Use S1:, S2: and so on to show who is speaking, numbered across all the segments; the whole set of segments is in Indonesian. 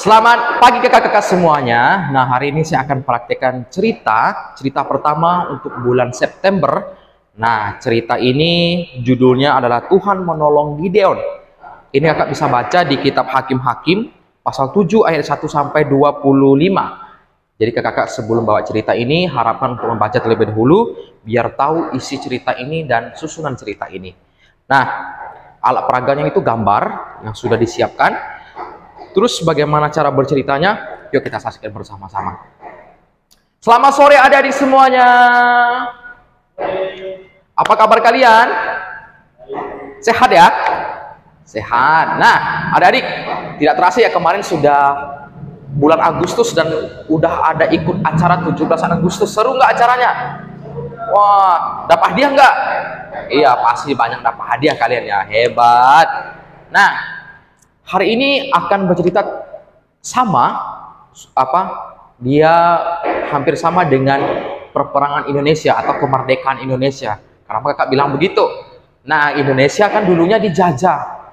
S1: Selamat pagi kakak-kakak semuanya. Nah, hari ini saya akan praktekkan cerita pertama untuk bulan September. Nah, cerita ini judulnya adalah Tuhan menolong Gideon. Ini kakak bisa baca di kitab Hakim-Hakim pasal 7 ayat 1 sampai 25. Jadi kakak-kakak sebelum bawa cerita ini harapkan untuk membaca terlebih dahulu biar tahu isi cerita ini dan susunan cerita ini. Nah, alat peraganya itu gambar yang sudah disiapkan. Terus bagaimana cara berceritanya? Yuk kita saksikan bersama-sama. Selamat sore adik-adik semuanya. Apa kabar kalian? Sehat ya? Sehat. Nah, adik-adik, tidak terasa ya kemarin sudah bulan Agustus dan udah ada ikut acara 17 Agustus. Seru nggak acaranya? Wah, dapat hadiah nggak? Iya, pasti banyak dapat hadiah kalian ya. Hebat. Nah, hari ini akan bercerita sama dia hampir sama dengan perperangan Indonesia atau kemerdekaan Indonesia. Karena kakak bilang begitu. Nah, Indonesia kan dulunya dijajah.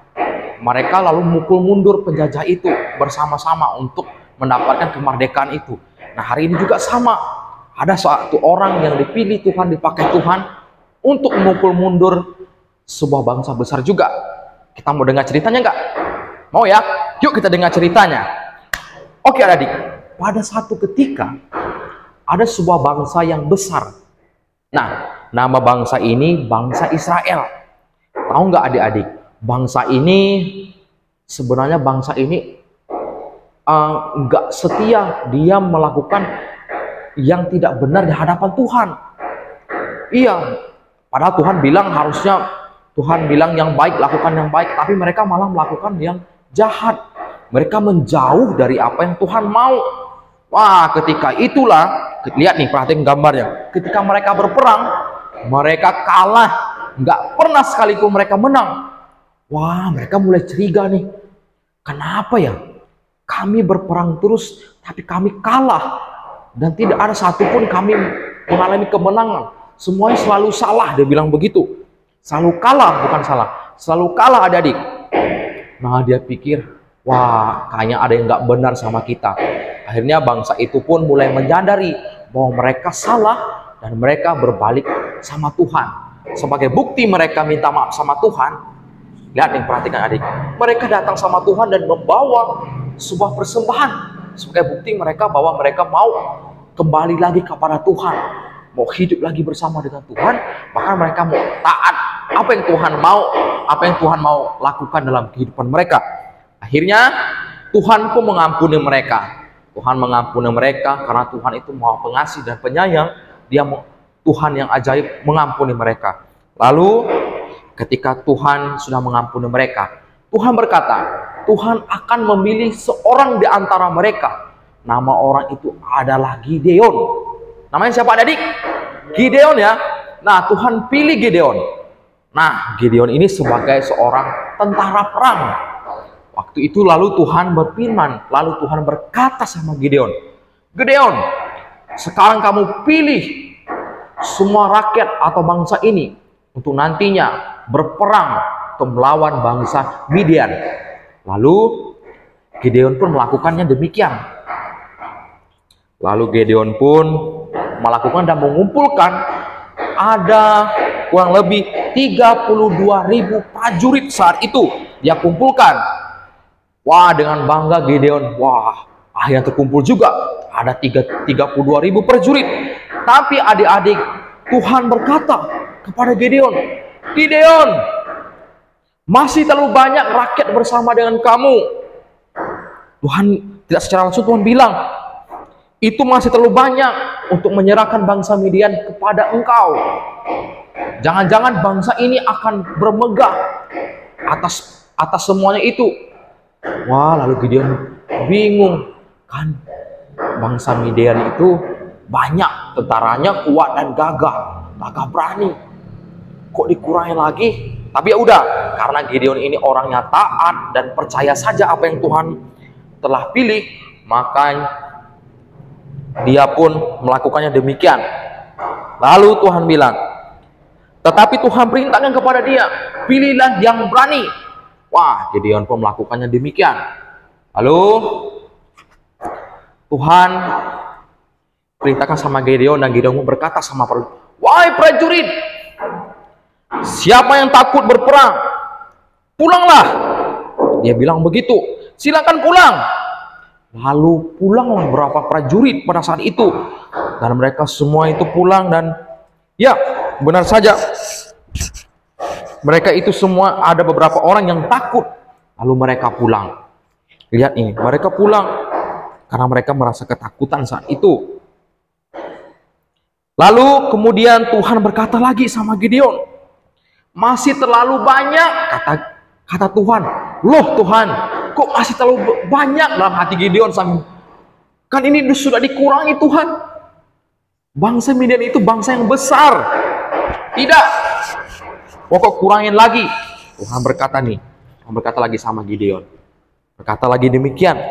S1: Mereka lalu mukul mundur penjajah itu bersama-sama untuk mendapatkan kemerdekaan itu. Nah, hari ini juga sama. Ada suatu orang yang dipilih Tuhan, dipakai Tuhan untuk memukul mundur sebuah bangsa besar juga. Kita mau dengar ceritanya nggak? Mau ya? Yuk kita dengar ceritanya. Oke adik, pada satu ketika ada sebuah bangsa yang besar. Nah, nama bangsa ini bangsa Israel. Tahu nggak adik-adik? Bangsa ini sebenarnya nggak setia. Dia melakukan yang tidak benar di hadapan Tuhan. Iya, padahal Tuhan bilang Tuhan bilang yang baik, lakukan yang baik, tapi mereka malah melakukan yang jahat. Mereka menjauh dari apa yang Tuhan mau. Wah, ketika itulah, lihat nih, perhatiin gambarnya. Ketika mereka berperang, mereka kalah. Nggak pernah sekalipun mereka menang. Wah, mereka mulai curiga nih. Kenapa ya? Kami berperang terus, tapi kami kalah. Dan tidak ada satupun kami mengalami kemenangan. Semuanya selalu salah, dia bilang begitu. Selalu kalah, bukan salah. Selalu kalah adik-adik. Nah, dia pikir, wah, kayaknya ada yang nggak benar sama kita. Akhirnya bangsa itu pun mulai menyadari bahwa mereka salah dan mereka berbalik sama Tuhan. Sebagai bukti mereka minta maaf sama Tuhan, lihat nih, perhatikan adik. Mereka datang sama Tuhan dan membawa sebuah persembahan sebagai bukti mereka bahwa mereka mau kembali lagi kepada Tuhan, mau hidup lagi bersama dengan Tuhan, bahkan mereka mau taat apa yang Tuhan mau lakukan dalam kehidupan mereka. Akhirnya Tuhan pun mengampuni mereka. Tuhan mengampuni mereka karena Tuhan itu Maha Pengasih dan Penyayang. Tuhan yang ajaib mengampuni mereka. Lalu ketika Tuhan sudah mengampuni mereka, Tuhan berkata, Tuhan akan memilih seorang di antara mereka. Nama orang itu adalah Gideon. Namanya siapa adik? Gideon ya. Nah, Tuhan pilih Gideon. Nah, Gideon ini sebagai seorang tentara perang. Waktu itu lalu Tuhan berfirman, lalu Tuhan berkata sama Gideon, Gideon, sekarang kamu pilih semua rakyat atau bangsa ini untuk nantinya berperang untuk melawan bangsa Midian. Lalu Gideon pun melakukannya demikian. Lalu Gideon pun melakukan dan mengumpulkan ada kurang lebih 32.000 prajurit saat itu dia kumpulkan. Wah, dengan bangga Gideon, wah, akhirnya terkumpul juga ada 32.000 prajurit. Tapi adik-adik, Tuhan berkata kepada Gideon, Gideon, masih terlalu banyak rakyat bersama dengan kamu. Tuhan tidak secara langsung Tuhan bilang, itu masih terlalu banyak untuk menyerahkan bangsa Midian kepada engkau. Jangan-jangan bangsa ini akan bermegah atas semuanya itu. Wah, lalu Gideon bingung. Kan bangsa Midian itu banyak, tentaranya kuat dan gagah berani. Kok dikurangi lagi? Tapi ya udah, karena Gideon ini orangnya taat dan percaya saja apa yang Tuhan telah pilih, maka dia pun melakukannya demikian. Lalu Tuhan bilang, tetapi Tuhan perintahkan kepada dia, pilihlah yang berani. Wah, Gideon pun melakukannya demikian. Lalu Tuhan perintahkan sama Gideon, dan Gideon berkata sama prajurit, "Wahai prajurit, siapa yang takut berperang, pulanglah." Dia bilang begitu, "Silakan pulang." Lalu pulanglah beberapa prajurit pada saat itu, dan mereka semua itu pulang. Dan ya, benar saja, mereka itu semua ada beberapa orang yang takut, lalu mereka pulang. Lihat ini, mereka pulang karena mereka merasa ketakutan saat itu. Lalu kemudian Tuhan berkata lagi sama Gideon, "Masih terlalu banyak," kata Tuhan. "Loh Tuhan, kok masih terlalu banyak?" Dalam hati Gideon, kan ini sudah dikurangi Tuhan. Bangsa Midian itu bangsa yang besar. Tidak, pokok kurangin lagi. Tuhan berkata lagi sama Gideon, berkata lagi demikian.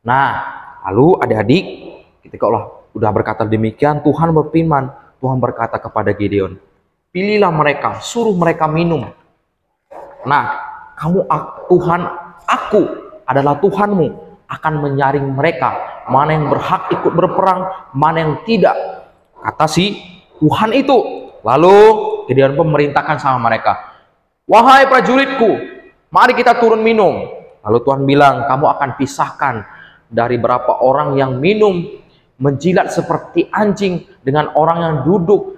S1: Nah, lalu adik-adik, ketika Allah udah berkata demikian, Tuhan berfirman, Tuhan berkata kepada Gideon, "Pilihlah mereka, suruh mereka minum. Nah, Tuhan, aku adalah Tuhanmu, akan menyaring mereka, mana yang berhak ikut berperang, mana yang tidak," kata si Tuhan itu. Lalu Gideon pun memerintahkan sama mereka, "Wahai prajuritku, mari kita turun minum." Lalu Tuhan bilang, "Kamu akan pisahkan dari berapa orang yang minum menjilat seperti anjing dengan orang yang duduk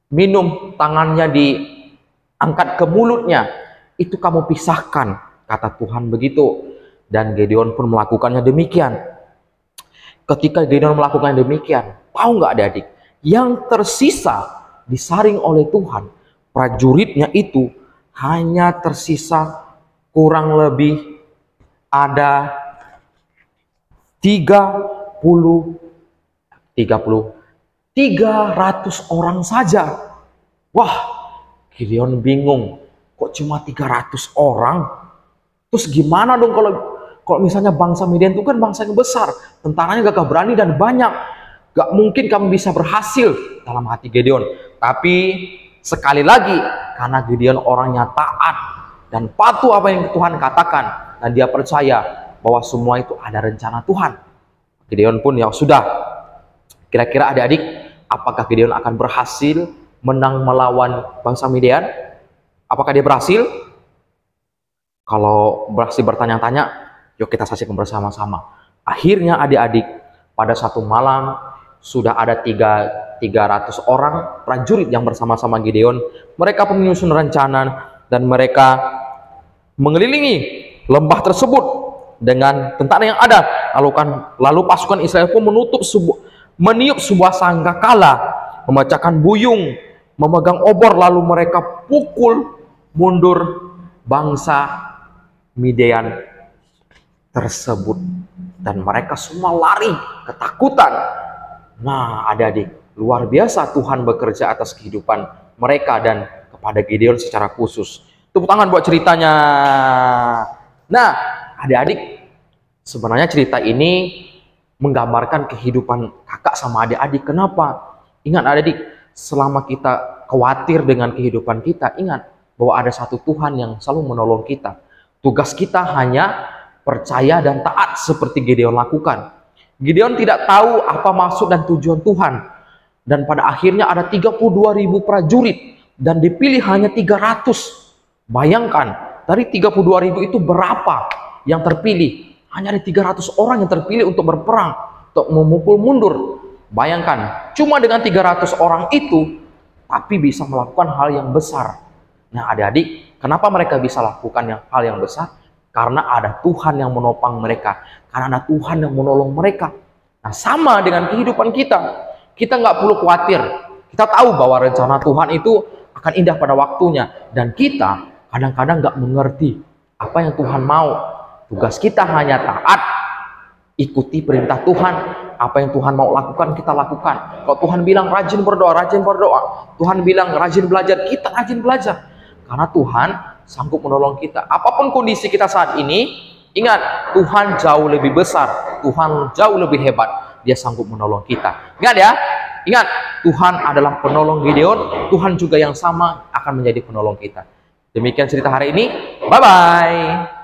S1: minum tangannya diangkat ke mulutnya, itu kamu pisahkan," kata Tuhan begitu. Dan Gideon pun melakukannya demikian. Ketika Gideon melakukan demikian, tahu nggak adik-adik, yang tersisa disaring oleh Tuhan, prajuritnya itu hanya tersisa kurang lebih ada 300 orang saja. Wah, Gideon bingung, kok cuma 300 orang? Terus gimana dong kalau misalnya bangsa Midian itu kan bangsa yang besar, tentaranya gagah berani dan banyak, gak mungkin kami bisa berhasil, dalam hati Gideon. Tapi sekali lagi, karena Gideon orangnya taat dan patuh apa yang Tuhan katakan, dan dia percaya bahwa semua itu ada rencana Tuhan, Gideon pun ya sudah. Kira-kira adik-adik, apakah Gideon akan berhasil menang melawan bangsa Midian? Apakah dia berhasil? Kalau berhasil bertanya-tanya, yuk kita saksikan bersama-sama. Akhirnya adik-adik, pada satu malam sudah ada 300 orang prajurit yang bersama-sama Gideon. Mereka pun menyusun rencana dan mereka mengelilingi lembah tersebut dengan tentara yang ada. Lalu pasukan Israel pun meniup sebuah sangkakala, memecahkan buyung, memegang obor, lalu mereka pukul mundur bangsa Midian tersebut, dan mereka semua lari ketakutan. Nah, adik-adik, luar biasa Tuhan bekerja atas kehidupan mereka dan kepada Gideon secara khusus. Tepuk tangan buat ceritanya. Nah, adik-adik, sebenarnya cerita ini menggambarkan kehidupan kakak sama adik-adik. Kenapa? Ingat adik-adik, selama kita khawatir dengan kehidupan kita, ingat bahwa ada satu Tuhan yang selalu menolong kita. Tugas kita hanya percaya dan taat seperti Gideon lakukan. Gideon tidak tahu apa maksud dan tujuan Tuhan. Dan pada akhirnya ada 32.000 prajurit dan dipilih hanya 300. Bayangkan, dari 32.000 itu berapa yang terpilih? Hanya ada 300 orang yang terpilih untuk berperang, untuk memukul mundur. Bayangkan, cuma dengan 300 orang itu, tapi bisa melakukan hal yang besar. Nah adik-adik, kenapa mereka bisa lakukan hal yang besar? Karena ada Tuhan yang menopang mereka. Karena ada Tuhan yang menolong mereka. Nah sama dengan kehidupan kita. Kita nggak perlu khawatir. Kita tahu bahwa rencana Tuhan itu akan indah pada waktunya. Dan kita kadang-kadang nggak mengerti apa yang Tuhan mau. Tugas kita hanya taat, ikuti perintah Tuhan. Apa yang Tuhan mau lakukan, kita lakukan. Kalau Tuhan bilang rajin berdoa, rajin berdoa. Tuhan bilang rajin belajar, kita rajin belajar. Karena Tuhan sanggup menolong kita. Apapun kondisi kita saat ini, ingat, Tuhan jauh lebih besar. Tuhan jauh lebih hebat. Dia sanggup menolong kita. Ingat ya, ingat, Tuhan adalah penolong Gideon. Tuhan juga yang sama akan menjadi penolong kita. Demikian cerita hari ini. Bye-bye.